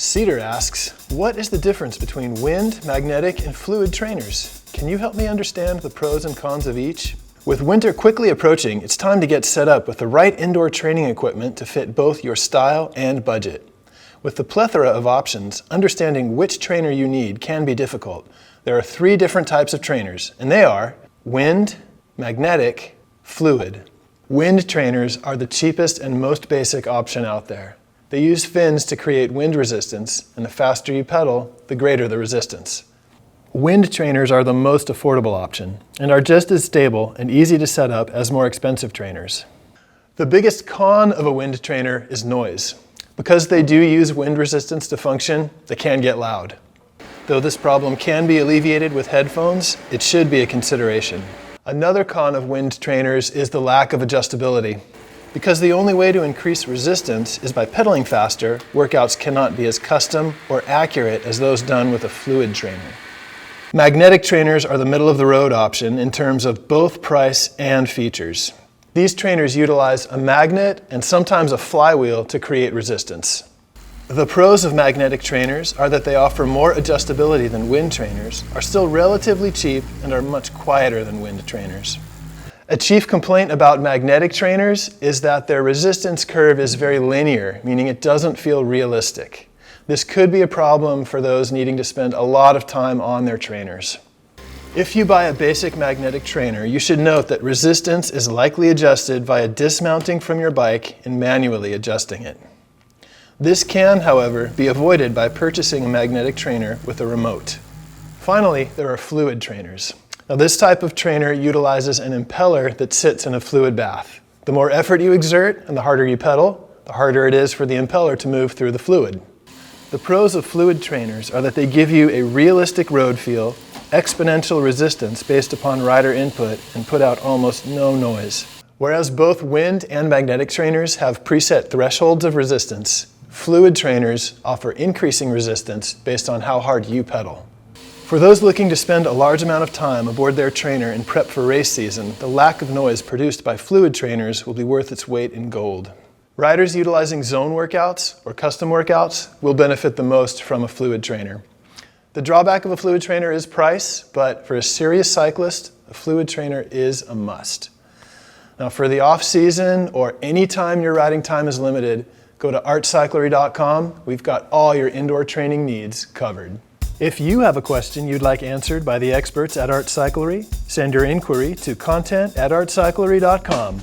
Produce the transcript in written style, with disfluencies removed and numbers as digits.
Cedar asks, what is the difference between wind, magnetic, and fluid trainers? Can you help me understand the pros and cons of each? With winter quickly approaching, it's time to get set up with the right indoor training equipment to fit both your style and budget. With the plethora of options, understanding which trainer you need can be difficult. There are 3 different types of trainers, and they are wind, magnetic, fluid. Wind trainers are the cheapest and most basic option out there. They use fins to create wind resistance, and the faster you pedal, the greater the resistance. Wind trainers are the most affordable option and are just as stable and easy to set up as more expensive trainers. The biggest con of a wind trainer is noise. Because they do use wind resistance to function, they can get loud. Though this problem can be alleviated with headphones, it should be a consideration. Another con of wind trainers is the lack of adjustability. Because the only way to increase resistance is by pedaling faster, workouts cannot be as custom or accurate as those done with a fluid trainer. Magnetic trainers are the middle-of-the-road option in terms of both price and features. These trainers utilize a magnet and sometimes a flywheel to create resistance. The pros of magnetic trainers are that they offer more adjustability than wind trainers, are still relatively cheap, and are much quieter than wind trainers. A chief complaint about magnetic trainers is that their resistance curve is very linear, meaning it doesn't feel realistic. This could be a problem for those needing to spend a lot of time on their trainers. If you buy a basic magnetic trainer, you should note that resistance is likely adjusted via dismounting from your bike and manually adjusting it. This can, however, be avoided by purchasing a magnetic trainer with a remote. Finally, there are fluid trainers. Now, this type of trainer utilizes an impeller that sits in a fluid bath. The more effort you exert and the harder you pedal, the harder it is for the impeller to move through the fluid. The pros of fluid trainers are that they give you a realistic road feel, exponential resistance based upon rider input, and put out almost no noise. Whereas both wind and magnetic trainers have preset thresholds of resistance, fluid trainers offer increasing resistance based on how hard you pedal. For those looking to spend a large amount of time aboard their trainer and prep for race season, the lack of noise produced by fluid trainers will be worth its weight in gold. Riders utilizing zone workouts or custom workouts will benefit the most from a fluid trainer. The drawback of a fluid trainer is price, but for a serious cyclist, a fluid trainer is a must. Now, for the off-season or any time your riding time is limited, go to artcyclery.com. We've got all your indoor training needs covered. If you have a question you'd like answered by the experts at Art Cyclery, send your inquiry to content@artcyclery.com.